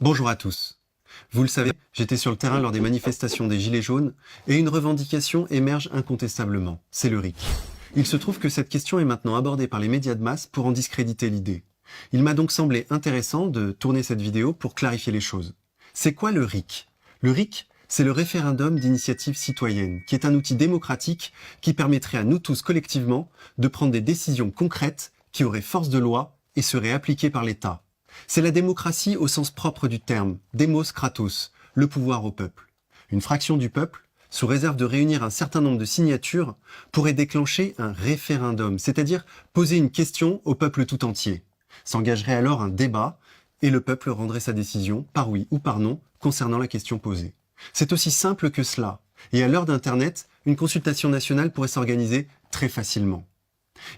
Bonjour à tous. Vous le savez, j'étais sur le terrain lors des manifestations des Gilets jaunes et une revendication émerge incontestablement, c'est le RIC. Il se trouve que cette question est maintenant abordée par les médias de masse pour en discréditer l'idée. Il m'a donc semblé intéressant de tourner cette vidéo pour clarifier les choses. C'est quoi le RIC? Le RIC, c'est le référendum d'initiative citoyenne, qui est un outil démocratique qui permettrait à nous tous collectivement de prendre des décisions concrètes qui auraient force de loi et seraient appliquées par l'État. C'est la démocratie au sens propre du terme, demos kratos, le pouvoir au peuple. Une fraction du peuple, sous réserve de réunir un certain nombre de signatures, pourrait déclencher un référendum, c'est-à-dire poser une question au peuple tout entier. S'engagerait alors un débat et le peuple rendrait sa décision, par oui ou par non, concernant la question posée. C'est aussi simple que cela, et à l'heure d'Internet, une consultation nationale pourrait s'organiser très facilement.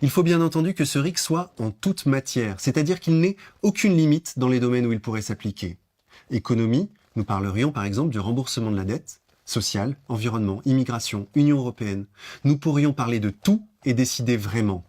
Il faut bien entendu que ce RIC soit en toute matière, c'est-à-dire qu'il n'ait aucune limite dans les domaines où il pourrait s'appliquer. Économie, nous parlerions par exemple du remboursement de la dette, social, environnement, immigration, Union européenne. Nous pourrions parler de tout et décider vraiment.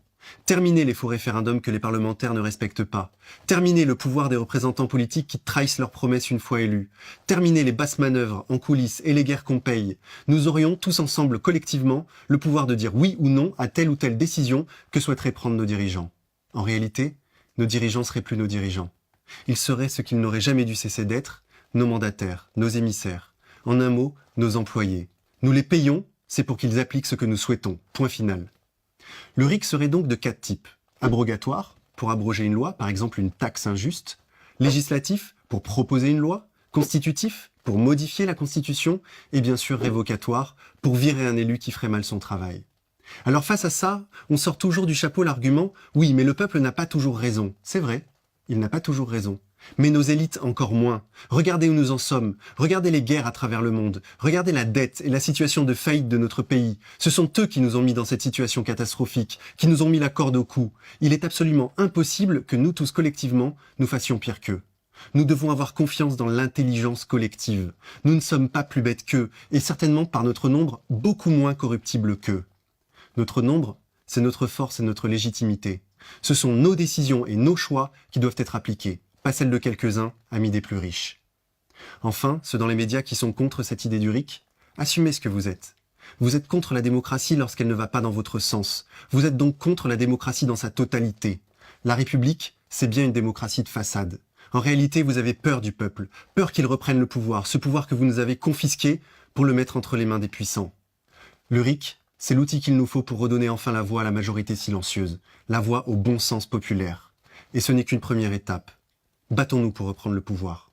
Terminer les faux référendums que les parlementaires ne respectent pas. Terminer le pouvoir des représentants politiques qui trahissent leurs promesses une fois élus. Terminer les basses manœuvres en coulisses et les guerres qu'on paye. Nous aurions tous ensemble, collectivement, le pouvoir de dire oui ou non à telle ou telle décision que souhaiteraient prendre nos dirigeants. En réalité, nos dirigeants seraient plus nos dirigeants. Ils seraient ce qu'ils n'auraient jamais dû cesser d'être, nos mandataires, nos émissaires. En un mot, nos employés. Nous les payons, c'est pour qu'ils appliquent ce que nous souhaitons. Point final. Le RIC serait donc de 4 types. Abrogatoire, pour abroger une loi, par exemple une taxe injuste. Législatif, pour proposer une loi. Constitutif, pour modifier la Constitution. Et bien sûr révocatoire, pour virer un élu qui ferait mal son travail. Alors face à ça, on sort toujours du chapeau l'argument « Oui, mais le peuple n'a pas toujours raison ». C'est vrai, il n'a pas toujours raison. Mais nos élites encore moins. Regardez où nous en sommes. Regardez les guerres à travers le monde. Regardez la dette et la situation de faillite de notre pays. Ce sont eux qui nous ont mis dans cette situation catastrophique, qui nous ont mis la corde au cou. Il est absolument impossible que nous tous collectivement, nous fassions pire qu'eux. Nous devons avoir confiance dans l'intelligence collective. Nous ne sommes pas plus bêtes qu'eux, et certainement par notre nombre beaucoup moins corruptibles qu'eux. Notre nombre, c'est notre force et notre légitimité. Ce sont nos décisions et nos choix qui doivent être appliqués. Pas celle de quelques-uns, amis des plus riches. Enfin, ceux dans les médias qui sont contre cette idée du RIC, assumez ce que vous êtes. Vous êtes contre la démocratie lorsqu'elle ne va pas dans votre sens. Vous êtes donc contre la démocratie dans sa totalité. La République, c'est bien une démocratie de façade. En réalité, vous avez peur du peuple, peur qu'il reprenne le pouvoir, ce pouvoir que vous nous avez confisqué pour le mettre entre les mains des puissants. Le RIC, c'est l'outil qu'il nous faut pour redonner enfin la voix à la majorité silencieuse, la voix au bon sens populaire. Et ce n'est qu'une première étape. Battons-nous pour reprendre le pouvoir.